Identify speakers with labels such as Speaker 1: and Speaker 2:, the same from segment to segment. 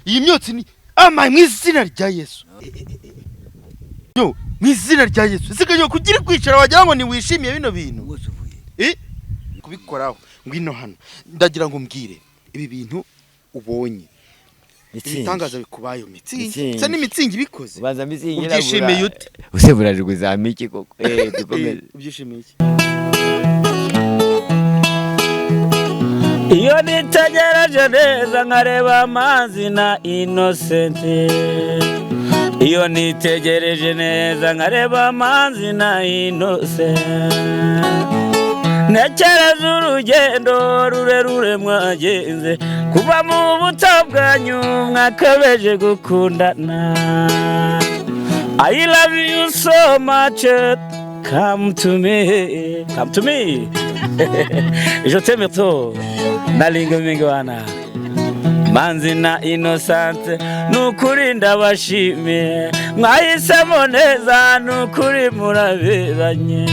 Speaker 1: iyi myotsi ni ama mu izina rya Yesu. Yo mu izina rya Yesu sigaye kugira kwicara wagira ngo ni wishimiye bino bintu kubikoraho ngwino hano ndagira ngo mbwire ibi bintu ubonye ibitangaza bikubayo mitsingi se n'imitsingi bikoze
Speaker 2: baza mitsingi
Speaker 1: ubyishimiye ute
Speaker 2: useburajwe za miki koko dukomeze
Speaker 1: ubyishimiye iki
Speaker 3: iyo nitegereje neza nkareba amazi na Innocent iyo nitegereje neza nkareba amazi na Innocent nekereza urugendo rurerure mwagenze kuva mu buto bwanyu mwakabeje gukundana I love you so much come to me je t'aime trop nalinga mingi wana Manzi na Innocent nukuri ndabashimiye mwahisemo neza nukuri muraberanye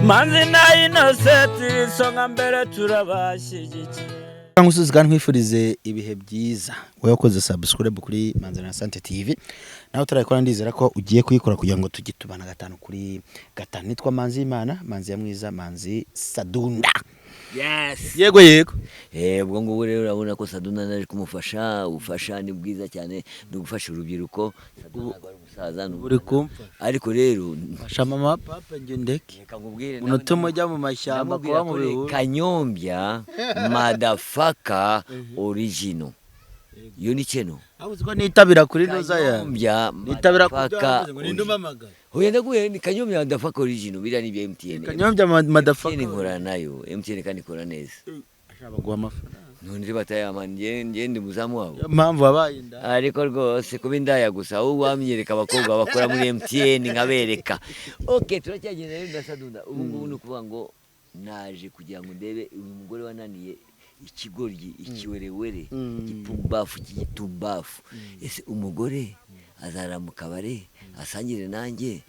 Speaker 3: Manzi na Innocent songa mbere turabashyigikiye
Speaker 1: Kangusuzi kandi nkwifurize ibihe byiza wowe wakoze subscribe kuri Manzi na Innocent TV naho turayikora ndizera ko ugiye kuyikora kugira ngo tugitubana gatanu kuri gatanu nitwa Manzi Imana Manzi ya mwiza Manzi Sadunda
Speaker 2: Yes.
Speaker 1: Yego.
Speaker 2: Ubwo ngo rero urabona ko Saduna naje kumufasha ubufasha ni bwiza cyane no gufasha urubyiruko Saduna ari umusaza
Speaker 1: uri kumfa
Speaker 2: ariko rero
Speaker 1: fasha mama papa nge ndeke
Speaker 2: reka nkubwire
Speaker 1: unotomo jya mu mashyamba kwa mu bihuru
Speaker 2: Kanyombya motherfucker original yo ni keno
Speaker 1: abuzwa nitabira kuri noza ya
Speaker 2: Kanyombya
Speaker 1: nitabira kubyanga ngo ndumamagara
Speaker 2: hoya ndaguye ni Kanyombya motherfucker original bira ni bya MTN
Speaker 1: Kanyombya motherfucker
Speaker 2: nkora nayo MTN kandi ikora neza
Speaker 1: ashaba guha amafaranga
Speaker 2: none batayamanje ngende muzamu wabo
Speaker 1: mpamvu wabaye inda
Speaker 2: ariko rwose kuba indaya gusa aho wamyereka abakobwa bakora muri MTN nkabereka okay turacyagenda rero Sadunda ubu ngubu no kuvuga ngo naje kugira ngo ndebe uyu mugore wananiye ikigoryi ikiwerewere gipumbafu kigitumbafu ese umugore azara mu kabare asangire nanjye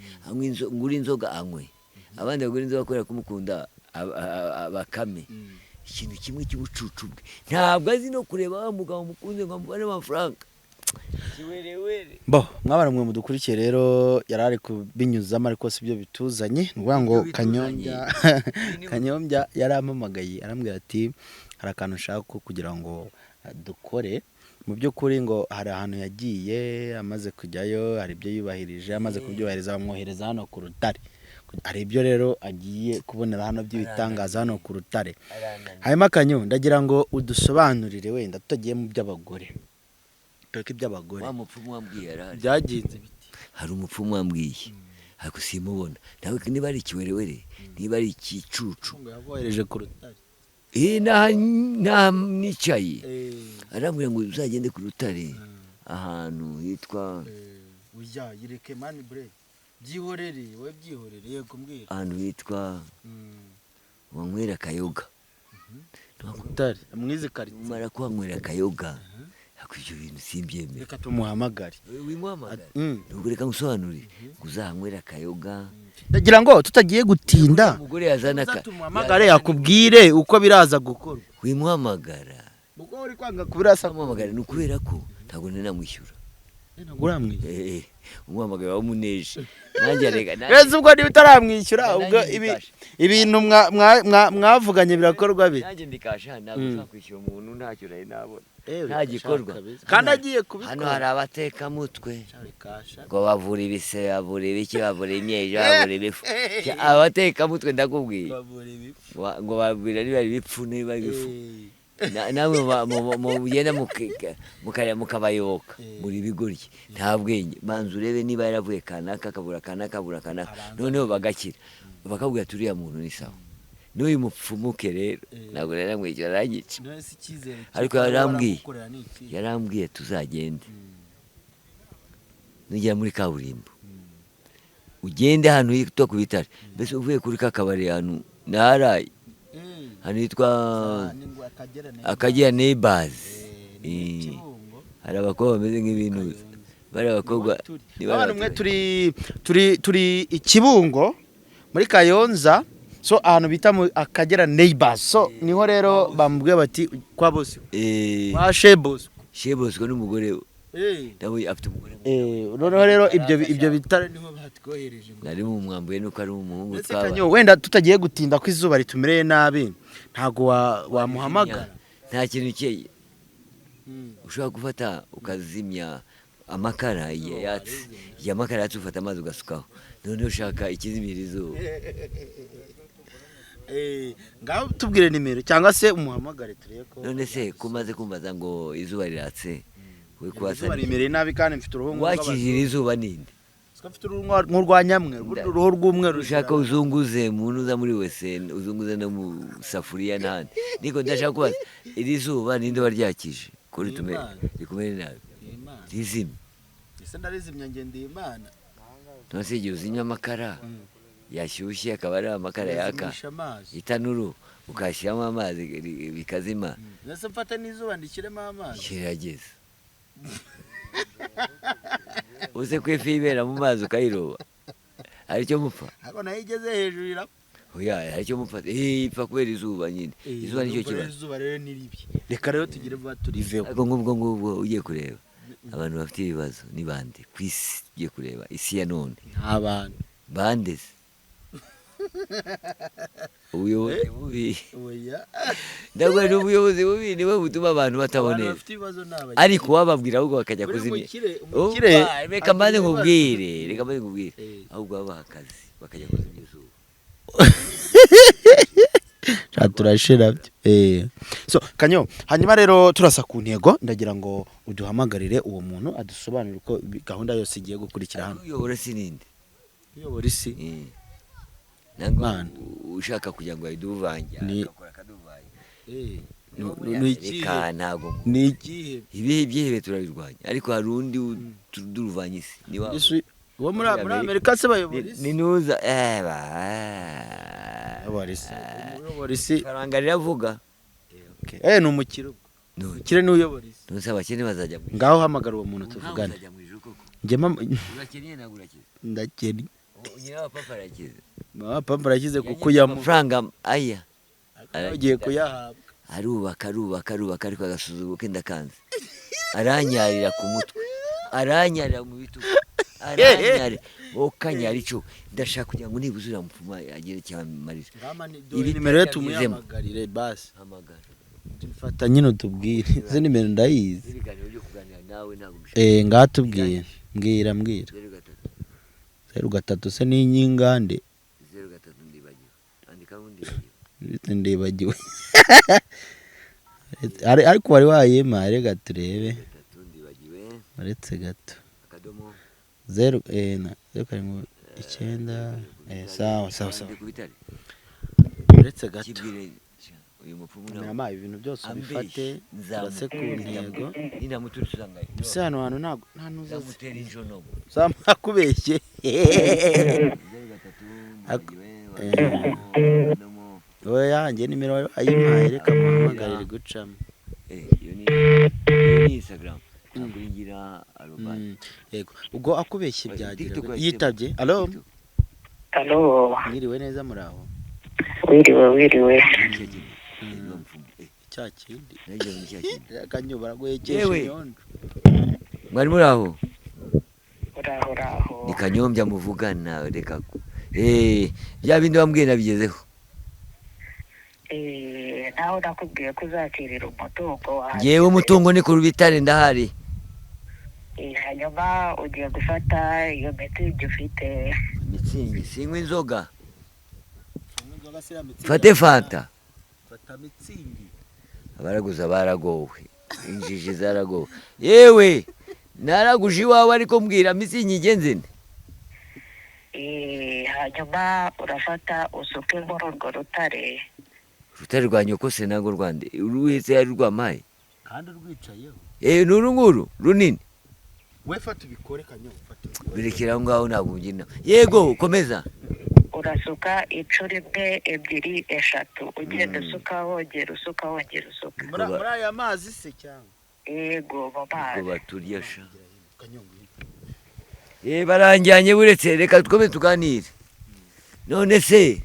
Speaker 2: nguri inzoga anywe abandi bagura inzoga kubera kumukunda abakame ikintu kimwe cy'ubucucu bwe ntabwo azi no kureba wa mugabo mukunze ngo amubare amafaranga kiwerewere
Speaker 1: bo mwabana mwe mudukurikiye rero yarari kubinyuzamo ariko sibyo bituzanye nuvuga ngo Kanyombya yarampamagaye arambwira ati hari akantu nshaka kugira ngo dukore mu byo kuri ngo hari ahantu yagiye amaze kujyayo hari ibyo yubahirije amaze kubyubahiriza bamwohereza hano ku rutare hari ibyo rero agiye kubonera hano by'ibitangaza hano ku rutare hanyuma Kanyo ndagira ngo udusobanurire wenda tutagiye mu by'abagore toke iby'abagore
Speaker 2: wa mupfumu wambwiye arahari
Speaker 1: byagenze biti
Speaker 2: hari umupfumu wambwiye ariko simubona nawe niba ari ikiwerewere niba ari ikicucu
Speaker 1: yabohereje ku rutare
Speaker 2: na nicaye arambwira ngo uzagende ku rutare ahantu hitwa
Speaker 1: ujya yireke mani bre byihorere we byihorere yego mbwira
Speaker 2: ahantu hitwa wanywera akayoga
Speaker 1: rutare mwize karite
Speaker 2: mara kwanywera akayoga akujyo bintu simbyemera
Speaker 1: reka tumuhamagare
Speaker 2: wimuhamagara nubwo reka ngusobanurire uzahanywera akayoga
Speaker 1: ndagira ngo tutagiye gutinda
Speaker 2: umugore yazana
Speaker 1: tumuhamagare yakubwire uko biraza gukorwa
Speaker 2: wimuhamagara
Speaker 1: muko uri kwanga kubirasa
Speaker 2: muhamagara nukubera ko ntago namwishyura
Speaker 1: ntago uramwishyura
Speaker 2: umuhamagara wamuneje nanjye rega
Speaker 1: reze ubwo niba utaramwishyura ubwo ibintu mwavuganye birakorwa bite
Speaker 2: nanjye ndikasha ntabwo kwishyura umuntu ntacyo nari nabona nta gikorwa
Speaker 1: kandi agiye kubikora
Speaker 2: hano hari abateka mutwe ngo bavura ibise bavura ibiki bavura imyejo bavura ibifu abateka mutwe ndakubwiye ngo babwira niba ari ibipfu niba ibifu namwe mugenda mukabayoboka muri bigoryi nta bwenge manzi urebe niba yaravuye kanaka kabura kanaka noneho bagakira bakabwira turiya muntu ni sawa n'uyu mupfumuke rero ntabwo rero namwishyura arangica ariko yarambwiye tuzagende nugera muri kaburimbo ugende ahantu hitwa ku bitare mbese uvuye kuri ka kabari ahantu naharaye hano hitwa Akagera Neighbors hari abakobwa bameze nk'ibintu bari abakobwa
Speaker 1: abana umwe turi ikibungo muri Kayonza so ahantu bita mu Akagera Neighbors so niho rero bambwiye bati kwa boss kwa she boss
Speaker 2: Shebosco n'umugore we nawe afite umugore
Speaker 1: noneho rero ibyo bitare niho batwohereje ngo
Speaker 2: nari mu mwambuye nuko ari umuhungu
Speaker 1: ndetse Kanyo wenda tutagiye gutinda ko izuba ritumereye nabi ntago wamuhamagara
Speaker 2: nta kintu cyeye ushobora gufata ukazimya amakara yatsi amakara yatsi ufata amazi ugasukaho noneho ushaka ikizimira izuba
Speaker 1: ngaho tubwire nimero cyangwa se umuhamagare turebe ko
Speaker 2: none se kumaze kumbaza ngo izuba riratse we kwasa
Speaker 1: nimereye nabi kandi mfite uruhu
Speaker 2: wakijira izuba ninde
Speaker 1: mfite uruhu nk'urwa nyamwe uruhu rw'umweru
Speaker 2: ushaka uzunguze muntu uza muri wese uzunguze no mu safuriya n'ahandi niko ndashaka kubaza iri zuba ninde waryakije kuri tumere rikumere nabi rizimye
Speaker 1: ese ndarizimya ngende Imana
Speaker 2: nose igihe uzimya amakara yashyushye akaba ari amakara yaka itanuru ukashyiramo amazi bikazima
Speaker 1: nase mfata n'izuba ndikiremo amazi
Speaker 2: kirageze uze kwifibera mu mazi ukayiroba aricyo mupfa
Speaker 1: ariko nayo igeze hejuru irapfa
Speaker 2: oya aricyo mupfa ipfa kubera izuba nyine izuba nicyo kibazo
Speaker 1: izuba rero ni ribi reka rero tugire vuba turiveho
Speaker 2: ariko ngubwo ugiye kureba abantu bafite ibibazo ni bande ku isi ugiye kureba isi ya none
Speaker 1: nta bantu
Speaker 2: bande se ubuyobozi bubi ndabwo ni ubuyobozi bubi niwe butuma abantu batabonera ariko wababwira ahubwo bakajya kuzimya reka mbanze nkubwire ahubwo babaha akazi bakajya kuzimya izuba
Speaker 1: turashira byo so Kanyo hanyuma rero turasa ku ntego ndagira ngo uduhamagarire uwo muntu adusobanurire uko gahunda yose igiye gukurikira hano
Speaker 2: uyobora si ninde
Speaker 1: uyobora isi
Speaker 2: nangwa ushaka kugira ngo ayiduvange akakora akaduvange reka ntabwo
Speaker 1: ni igihe
Speaker 2: ibihe byihebe turabirwanya ariko hari undi duruvanye isi ni wa
Speaker 1: uwo muri Amerika se bayobora isi
Speaker 2: ni nuza
Speaker 1: uyobora isi
Speaker 2: faranga riravuga
Speaker 1: ni umukiro kire ni uyobora isi
Speaker 2: nose abakene bazajya mu
Speaker 1: ngaho hamagara uwo muntu tuvugane njye
Speaker 2: urakennye ntabwo urakize
Speaker 1: ndakennye
Speaker 2: nyina papa arakize
Speaker 1: papa arakize kuko
Speaker 2: amafaranga aya
Speaker 1: agiye kuyahabwa
Speaker 2: arubaka ariko agasuzuguka kenda kanze aranyarira ku mutwe aranyarira mu bitugu aranyarira okanyari cyo ndashaka kugira ngo nibuze uramupfuma agire cyamarira
Speaker 1: ibi nimero ye tumuhamagarire basi hamagara fata nyine utubwire izo nimero ndayizi ngatubwire mbwira 03 se ni inyingande
Speaker 2: 03
Speaker 1: ndibagiwe ariko wari wayema rega turebe uretse gato
Speaker 2: akadomo
Speaker 1: 0 sawa uretse gato
Speaker 2: uyu mupfumu
Speaker 1: nama ibintu byose ubifate zase ku ntego
Speaker 2: nina muturisanga
Speaker 1: ese hano hantu nta nuza
Speaker 2: mutera injono
Speaker 1: kubeshye oya njye nimero ayimpaye reka muhamagarire gucamo
Speaker 2: iyo ni Instagram kuringira arobani
Speaker 1: yego ubwo akubeshye byagira yitabye allo mwiriwe neza muraho
Speaker 4: wiriwe
Speaker 1: cyakindi
Speaker 2: nagiye mu cyakindi
Speaker 1: Kanyo baragoyekesha nyondo
Speaker 2: mwari muraho
Speaker 4: uraho
Speaker 2: ni Kanyombya muvugana reka bya bindi bambwiye nabigezeho
Speaker 4: nawe nakubwiye ko uzatirira umutungo
Speaker 2: ngewe umutungo ni ku rubitare ndahari
Speaker 4: hanyuma ugiye gufata iyo mitsingi ufite
Speaker 2: mitsingi sinywa inzoga fate fanta
Speaker 1: fata mitsingi
Speaker 2: abaraguza baragowe injiji zaragowe yewe naraguje iwawe ariko mbwira mitsingi igenze nde
Speaker 4: hanyuma urafata usuke muri urwo rutare
Speaker 2: rwa nyoko se ntabwo rwande uruhetse yari rwamaye
Speaker 1: kandi urwicayeho
Speaker 2: n'uru nguru runini
Speaker 1: we fata ubikore Kanyo
Speaker 2: birekera aho ngaho ntabwo ngina yego komeza
Speaker 4: urasuka inshuro imwe ebyiri eshatu ugenda usuka wongera usuka
Speaker 1: muri aya mazi se cyangwa
Speaker 4: yego mu mazi
Speaker 2: ngo baturya sha baranjyanye buretse reka twome tuganire none se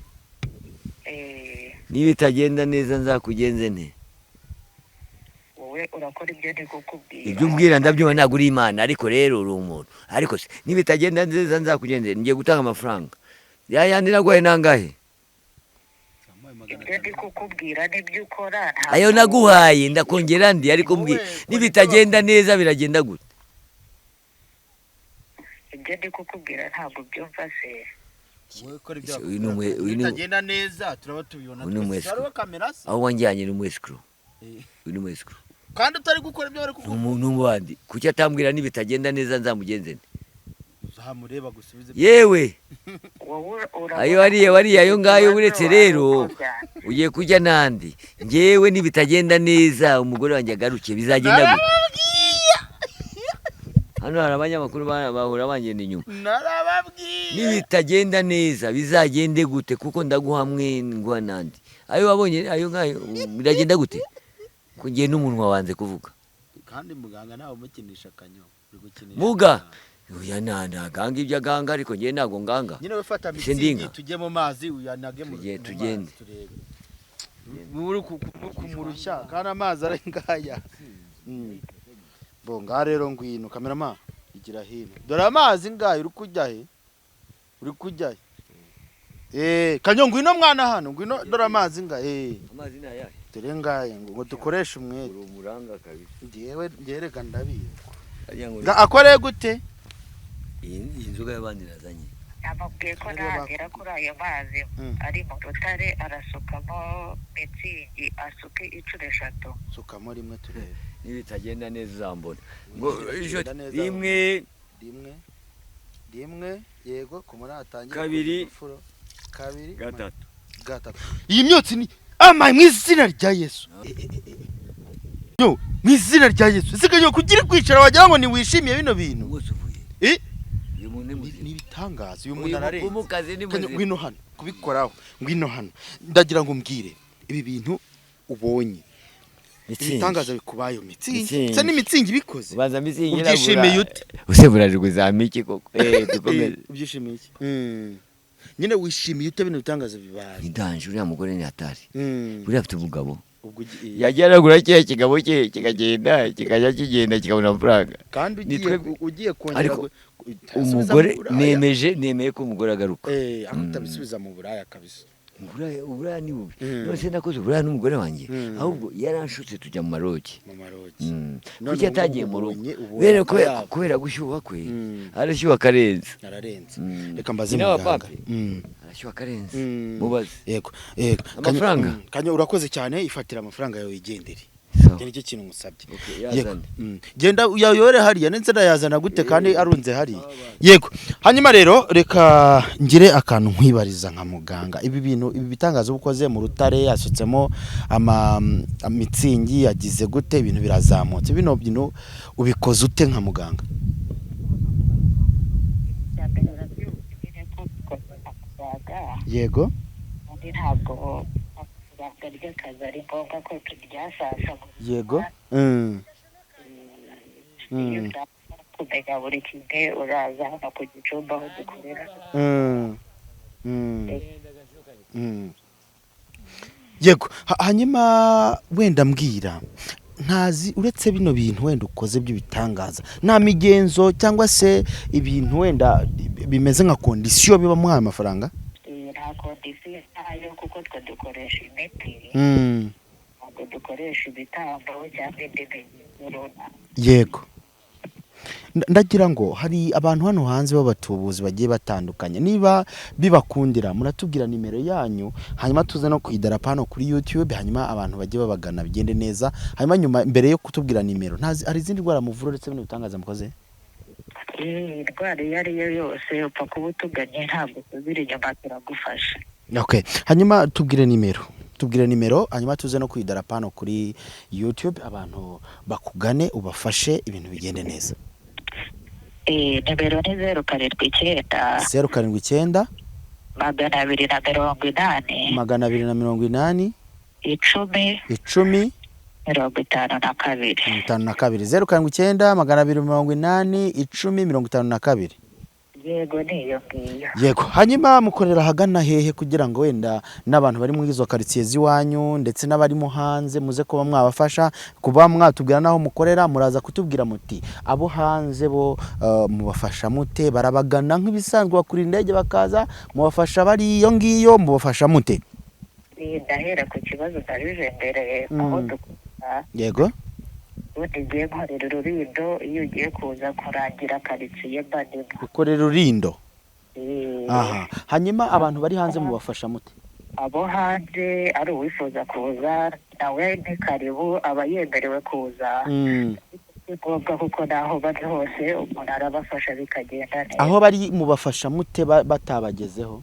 Speaker 2: niba itagenda neza nzakugenze nte
Speaker 4: wowe wowe urakora ibyo ndi kukubwira.
Speaker 2: ibyo umbwira ndabyumva ntabwo uri imana ariko rero uri umuntu ariko se nibitagenda neza nzakugendera ngiye gutanga amafaranga yayandi naguhaye nangahe
Speaker 4: Ibyo ndi kukubwira n'ibyo ukora
Speaker 2: ayo naguhaye ndakongera ndi ariko mbwira nibitagenda neza biragenda gute
Speaker 4: ibyo ndi kukubwira ntabwo byumva se.
Speaker 1: wowe ukora ibyo
Speaker 2: Uyu ni umwe- uyu ni-
Speaker 1: bitagenda neza turaba tubibona
Speaker 2: uyu ni
Speaker 1: twese.
Speaker 2: umwesikuru.
Speaker 1: Hariho kamera se
Speaker 2: aho wanjyanye ni umwesikuru
Speaker 1: Eh.
Speaker 2: uyu ni umwesikuru
Speaker 1: kandi utari gukora ibyo bari
Speaker 2: ni
Speaker 1: kuvuga
Speaker 2: umuntu w'abandi kuki atambwira nibitagenda neza nzamugenze nte
Speaker 1: uzahamureba gusubize
Speaker 2: yewe
Speaker 4: Wowe urabona
Speaker 2: ayo wariya ayo ngayo uretse rero
Speaker 4: uko byari.
Speaker 2: ugiye kujya n'andi ngewe nibitagenda neza umugore wanjye agaruke bizagenda gute hano hari abanyamakuru bahura bangenda inyuma
Speaker 1: narababwiye
Speaker 2: nibitagenda neza bizagende gute kuko ndaguha mwengwa n'andi ayo wabonye ayo ngayo biragenda gute ko ngiye n'umunwa wanze kuvuga
Speaker 1: kandi muganga nawe umukinisha akanyo uri gukinisha
Speaker 2: muga
Speaker 1: akanyo.
Speaker 2: uya ntaganga ibyo aganga ariko ngewe ntabwo nganga
Speaker 1: nyine we fata
Speaker 2: Se ndinga.
Speaker 1: mitsingi tujye mu mazi uyanage mu
Speaker 2: Tujye-
Speaker 1: mu
Speaker 2: tugende.
Speaker 1: mazi turebe muri kumurushya kandi amazi ari ngaya bo ngaha rero ngwino kamerama igira hino dore amazi ngaya uri kujya he uri kujya he kanyo ngwino mwana hano ngwino dore amazi ngaya
Speaker 2: amazi ni ayahe
Speaker 1: dore ngaya ngo dukoreshe umwete
Speaker 2: uri umuranga kabisa
Speaker 1: ngewe ngereka ndabizi
Speaker 2: Ariya ngo
Speaker 1: akoreye gute
Speaker 2: iyi nzoga y'abandi nazanye
Speaker 4: Namubwiye ko
Speaker 1: Reba.
Speaker 4: nagera kuri ayo mazi ari mu rutare arasukamo mitsingi asuke inshuro 3.
Speaker 1: sukamo rimwe turebe
Speaker 2: nibitagenda neza uzambona ngo
Speaker 1: Nibitagenda neza.
Speaker 2: rimwe
Speaker 1: rimwe yego ku muri atangiye
Speaker 2: Kabiri.
Speaker 1: kabiri
Speaker 2: gatatu
Speaker 1: iyi myotsi ni ama mu izina rya Yesu yo mu izina rya Yesu sigaye kugira kwicara wagira ngo ni wishimiye bino bintu
Speaker 2: wose uvuye uyu muntu ni
Speaker 1: ni
Speaker 2: muzima
Speaker 1: ibitangaza uyu muntu
Speaker 2: uyu
Speaker 1: ararenze
Speaker 2: mupfumukazi ni
Speaker 1: Kanyo,
Speaker 2: muzima
Speaker 1: ngwino hano kubikoraho ngwino hano ndagira ngo mbwire ibi bintu ubonye ibitangaza bikubayo mitsingi
Speaker 2: Mitsingi.
Speaker 1: se n'imitsingi bikoze
Speaker 2: ubanza misingi
Speaker 1: ubyishimiye ute
Speaker 2: useburirwa za miki koko dukomeze
Speaker 1: ubyishimiye iki nyine wishimiye ute bino bitangaza bibaye
Speaker 2: idanje uriya mugore ni hatari
Speaker 1: Mm.
Speaker 2: uriya afite umugabo
Speaker 1: ubwo
Speaker 2: yagiye aragura kiriya kigabo cye kikagenda kikajya kigenda kikabona amafaranga
Speaker 1: kandi
Speaker 2: Ni twebwe-
Speaker 1: ugiye kongera
Speaker 2: ariko
Speaker 1: asubiza
Speaker 2: umugore
Speaker 1: mu buraya.
Speaker 2: nemeye ko umugore agaruka
Speaker 1: aho utabisubiza mu buraya kabisa
Speaker 2: uburaya ni bubi
Speaker 1: Mm.
Speaker 2: none se nakoze uburaya n'umugore wanjye
Speaker 1: Mm.
Speaker 2: ahubwo yaranshutse tujya mu marogi
Speaker 1: mu marogi None
Speaker 2: kuki atagiye
Speaker 1: ubu
Speaker 2: mu rugo
Speaker 1: ubonye- ubonye
Speaker 2: kubera
Speaker 1: akayabo.
Speaker 2: kubera gushyuha kwe
Speaker 1: Mm.
Speaker 2: arashyuha akarenze
Speaker 1: nararenze
Speaker 2: Mm.
Speaker 1: reka mbaze
Speaker 2: Nyina wa
Speaker 1: muganga
Speaker 2: papi?
Speaker 1: Mm.
Speaker 2: arashyuha akarenze
Speaker 1: Mm.
Speaker 2: mubaze
Speaker 1: yego
Speaker 2: Amafaranga?
Speaker 1: Kanyo urakoze cyane ifatira amafaranga yawe wigendere
Speaker 2: So,
Speaker 1: icyo nicyo kintu musabye
Speaker 2: okay,
Speaker 1: yego
Speaker 2: yazane.
Speaker 1: genda uyayore hariya ndetse ndayazana gute kandi arunze hariya yego hanyuma rero reka ngire akantu nkwibariza nka muganga ibi bintu ibi bitangaza ubukoze mu rutare yasutsemo amitsingi yagize gute ibintu birazamutse bino bintu ubikoze ute nka muganga yego
Speaker 4: undi ntabwo ibanga ry'akazi ari ngombwa ko turyasasa
Speaker 1: yego
Speaker 4: iyo ushaka kumenya buri kimwe uraza hano ku gicumbi aho dukorera
Speaker 1: yego hanyuma wenda mbwira ntazi uretse bino bintu wenda ukoze by'ibitangaza nta migenzo cyangwa se ibintu wenda bimeze nka kondisiyo biba muhaye amafaranga
Speaker 4: nta kondisiyo ntayo kuko twe dukoresha imiti ntabwo dukoresha ibitambo cyangwa indi migenzo runaka
Speaker 1: yego ndagira ngo hari abantu hano hanze b'abatubuzi bagiye batandukanye niba bibakundira muratubwira nimero yanyu hanyuma tuze no kuidarapa hano kuri YouTube hanyuma abantu bagiye babagana bigende neza hanyuma nyuma mbere yo kutubwira nimero ntazi hari izindi ndwara muvura uretse bino bitangaza mukoze
Speaker 4: indwara iyo ari yo yose upfa kuba utuganye ntabwo tuzira inyuma turagufasha
Speaker 1: okay hanyuma tubwire nimero hanyuma tuze no kuidarapa hano kuri YouTube abantu bakugane ubafashe ibintu bigende neza
Speaker 4: nimero ni 079
Speaker 1: 079
Speaker 4: 280
Speaker 1: 280
Speaker 4: 10
Speaker 1: 10
Speaker 4: 52
Speaker 1: 52 079 280 10 52
Speaker 4: yego niyo ngiyo.
Speaker 1: yego. Hanyuma mukorera ahagana hehe kugira ngo wenda n'abantu bari muri izo karitsiye z'iwanyu ndetse n'abarimo hanze muze kuba mwabafasha, kuba mwatubwira n'aho mukorera, muraza kutubwira muti abo hanze bo mubafasha mute, barabagana nk'ibisanzwe bakura indege bakaza, mubafasha bari iyo ngiyo, mubafasha mute?
Speaker 4: Ndahera ku kibazo nabije mbere aho dukora.
Speaker 1: Yego.
Speaker 4: Ubundi ngiye nkorera Rulindo, iyo ugiye kuza kurangira karitsiye mbandimo.
Speaker 1: Ukorera Rulindo. Aha. Hanyuma abantu bari hanze mubafasha mute?
Speaker 4: Abo hanze ari uwifuza kuza nawe ni karibu, aba yemerewe kuza. Ni ngombwa kuko naho bari hose umuntu arabafasha bikagenda neza.
Speaker 1: Aho bari mubafasha mute batabagezeho?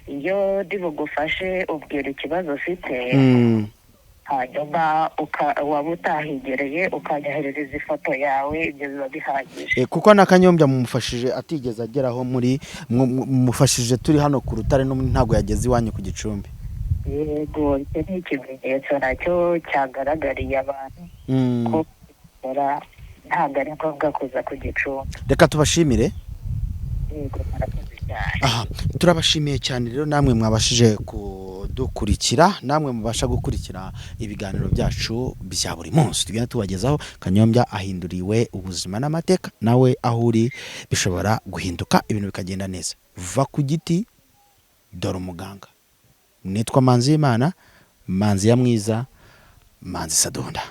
Speaker 4: Iyo ndi bugufashe ubwira ikibazo ufite, hanyuma waba utahigereye ukanyoherereza ifoto yawe, ibyo biba bihagije.
Speaker 1: Kuko na Kanyombya mumufashije atigeze ageraho, muri mumufashije turi hano ku Rutare, ntabwo yageze iwanyu ku Gicumbi.
Speaker 4: Yego, icyo ni ikimenyetso nacyo cyagaragariye abantu ko ntabwo ari ngombwa kuza ku Gicumbi.
Speaker 1: Reka tubashimire.
Speaker 4: Yego, murakoze cyane.
Speaker 1: Aha, turabashimiye cyane rero, namwe mwabashije kudukurikira, namwe mubasha gukurikira ibiganiro byacu bya buri munsi tugenda tubagezaho. Kanyombya ahinduriwe ubuzima n'amateka, nawe aho uri bishobora guhinduka, ibintu bikagenda neza. Va ku giti dore umuganga. Nitwa Manzi y'Imana, Manzi ya mwiza, Manzi Sadunda.